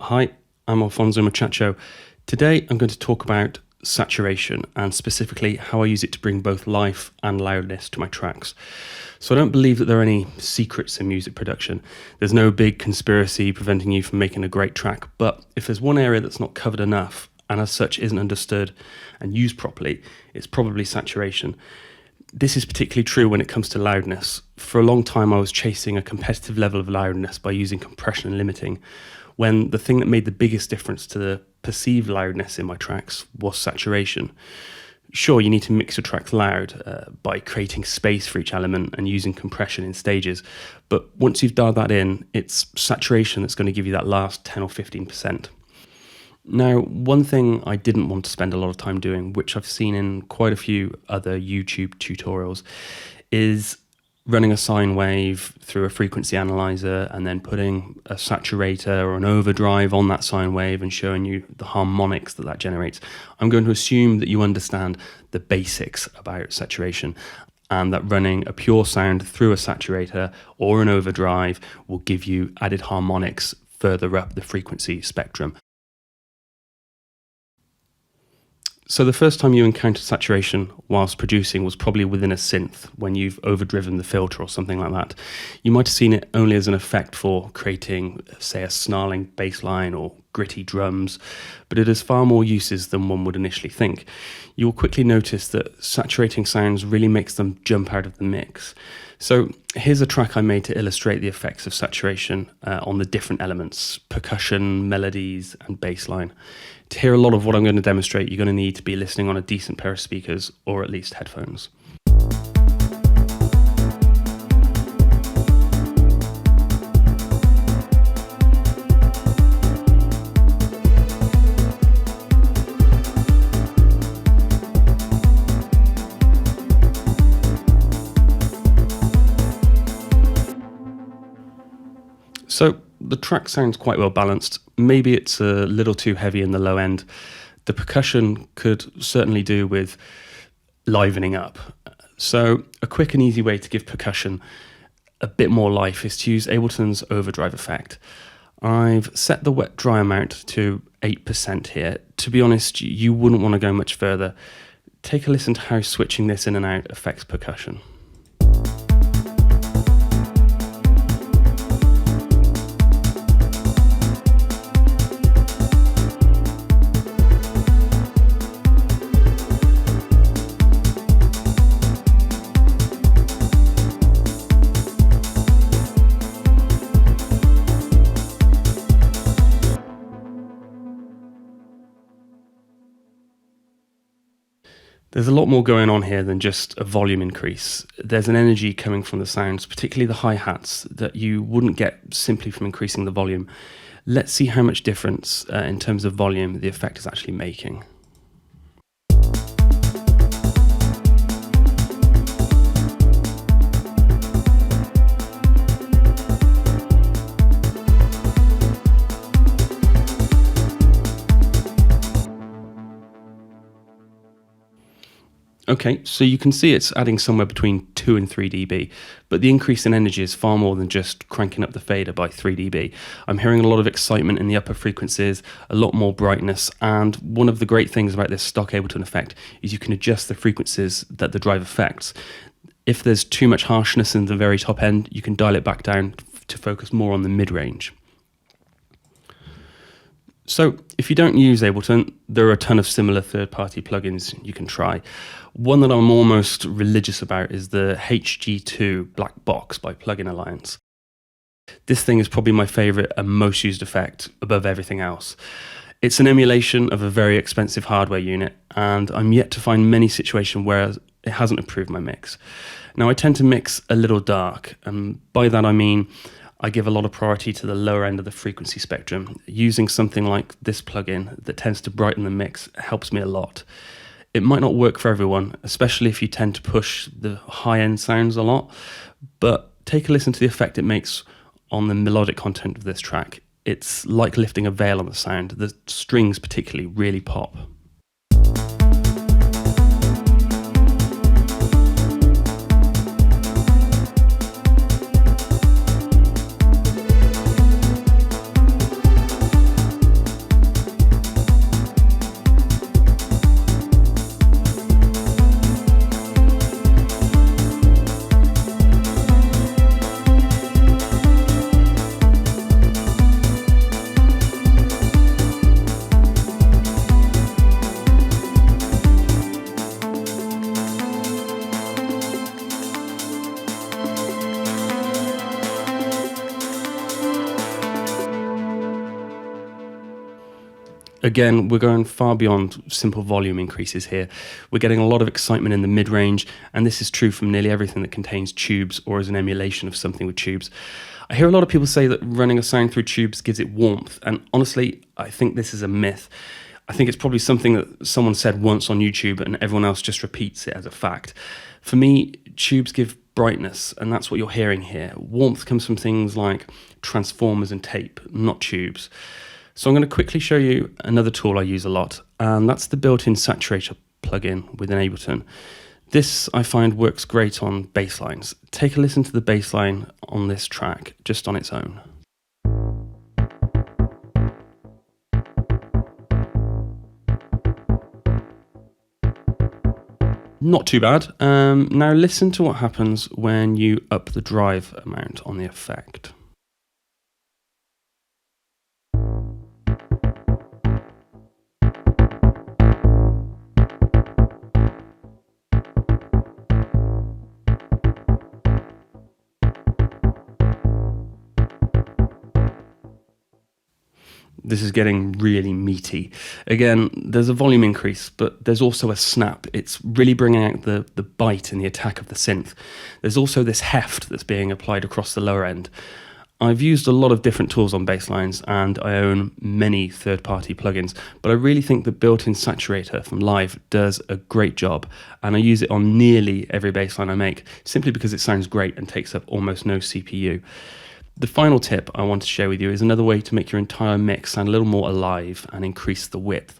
Hi, I'm Alfonso Muchacho. Today I'm going to talk about saturation and specifically how I use it to bring both life and loudness to my tracks. So I don't believe that there are any secrets in music production. There's no big conspiracy preventing you from making a great track, but if there's one area that's not covered enough and as such isn't understood and used properly, it's probably saturation. This is particularly true when it comes to loudness. For a long time I was chasing a competitive level of loudness by using compression and limiting, when the thing that made the biggest difference to the perceived loudness in my tracks was saturation. Sure, you need to mix your tracks loud by creating space for each element and using compression in stages, but once you've dialed that in, it's saturation that's going to give you that last 10 or 15%. Now, one thing I didn't want to spend a lot of time doing, which I've seen in quite a few other YouTube tutorials, is running a sine wave through a frequency analyzer and then putting a saturator or an overdrive on that sine wave and showing you the harmonics that generates. I'm going to assume that you understand the basics about saturation and that running a pure sound through a saturator or an overdrive will give you added harmonics further up the frequency spectrum. So the first time you encountered saturation whilst producing was probably within a synth, when you've overdriven the filter or something like that. You might have seen it only as an effect for creating, say, a snarling bass line or gritty drums, but it has far more uses than one would initially think. You will quickly notice that saturating sounds really makes them jump out of the mix. So here's a track I made to illustrate the effects of saturation on the different elements: percussion, melodies, and bass line. To hear a lot of what I'm going to demonstrate, you're going to need to be listening on a decent pair of speakers or at least headphones. So the track sounds quite well balanced. Maybe it's a little too heavy in the low end. The percussion could certainly do with livening up. So a quick and easy way to give percussion a bit more life is to use Ableton's overdrive effect. I've set the wet dry amount to 8% here. To be honest, you wouldn't want to go much further. Take a listen to how switching this in and out affects percussion. There's a lot more going on here than just a volume increase. There's an energy coming from the sounds, particularly the hi-hats, that you wouldn't get simply from increasing the volume. Let's see how much difference in terms of volume the effect is actually making. Okay, so you can see it's adding somewhere between 2 and 3 dB, but the increase in energy is far more than just cranking up the fader by 3 dB. I'm hearing a lot of excitement in the upper frequencies, a lot more brightness, and one of the great things about this stock Ableton effect is you can adjust the frequencies that the drive affects. If there's too much harshness in the very top end, you can dial it back down to focus more on the mid-range. So if you don't use Ableton, there are a ton of similar third-party plugins you can try. One that I'm almost religious about is the HG2 Black Box by Plugin Alliance. This thing is probably my favorite and most used effect above everything else. It's an emulation of a very expensive hardware unit, and I'm yet to find many situations where it hasn't improved my mix. Now, I tend to mix a little dark, and by that I mean I give a lot of priority to the lower end of the frequency spectrum. Using something like this plugin that tends to brighten the mix helps me a lot. It might not work for everyone, especially if you tend to push the high-end sounds a lot, but take a listen to the effect it makes on the melodic content of this track. It's like lifting a veil on the sound. The strings particularly really pop. Again, we're going far beyond simple volume increases here. We're getting a lot of excitement in the mid-range, and this is true from nearly everything that contains tubes or is an emulation of something with tubes. I hear a lot of people say that running a sound through tubes gives it warmth, and honestly, I think this is a myth. I think it's probably something that someone said once on YouTube and everyone else just repeats it as a fact. For me, tubes give brightness, and that's what you're hearing here. Warmth comes from things like transformers and tape, not tubes. So I'm going to quickly show you another tool I use a lot, and that's the built-in saturator plugin within Ableton. This I find works great on bass lines. Take a listen to the bass line on this track, just on its own. Not too bad. Now listen to what happens when you up the drive amount on the effect. This is getting really meaty. Again, there's a volume increase, but there's also a snap. It's really bringing out the bite and the attack of the synth. There's also this heft that's being applied across the lower end. I've used a lot of different tools on bass lines, and I own many third-party plugins, but I really think the built-in saturator from Live does a great job, and I use it on nearly every bass line I make, simply because it sounds great and takes up almost no CPU. The final tip I want to share with you is another way to make your entire mix sound a little more alive and increase the width.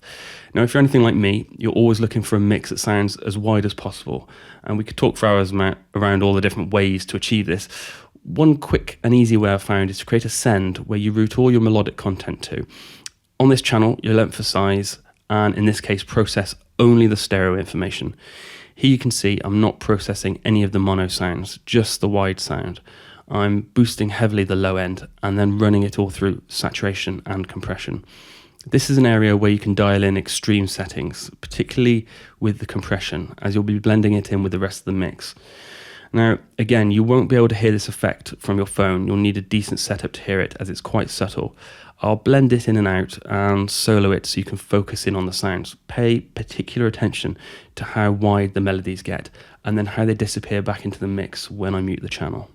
Now, if you're anything like me, you're always looking for a mix that sounds as wide as possible, and we could talk for hours around all the different ways to achieve this. One quick and easy way I've found is to create a send where you route all your melodic content to. On this channel, you'll emphasize, and in this case, process only the stereo information. Here you can see I'm not processing any of the mono sounds, just the wide sound. I'm boosting heavily the low end and then running it all through saturation and compression. This is an area where you can dial in extreme settings, particularly with the compression, as you'll be blending it in with the rest of the mix. Now, again, you won't be able to hear this effect from your phone. You'll need a decent setup to hear it, as it's quite subtle. I'll blend it in and out and solo it so you can focus in on the sounds. Pay particular attention to how wide the melodies get and then how they disappear back into the mix when I mute the channel.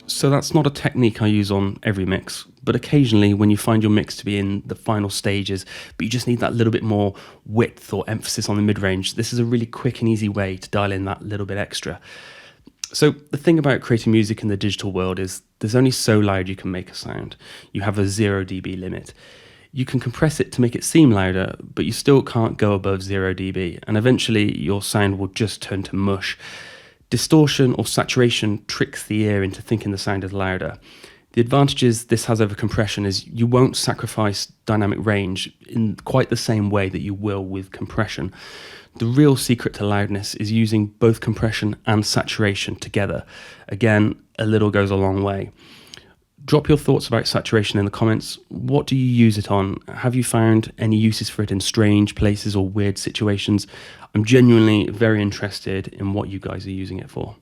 So that's not a technique I use on every mix, but occasionally when you find your mix to be in the final stages, but you just need that little bit more width or emphasis on the mid-range, this is a really quick and easy way to dial in that little bit extra. So the thing about creating music in the digital world is there's only so loud you can make a sound. You have a 0 dB limit. You can compress it to make it seem louder, but you still can't go above 0 dB, and eventually your sound will just turn to mush. Distortion or saturation tricks the ear into thinking the sound is louder. The advantages this has over compression is you won't sacrifice dynamic range in quite the same way that you will with compression. The real secret to loudness is using both compression and saturation together. Again, a little goes a long way. Drop your thoughts about saturation in the comments. What do you use it on? Have you found any uses for it in strange places or weird situations? I'm genuinely very interested in what you guys are using it for.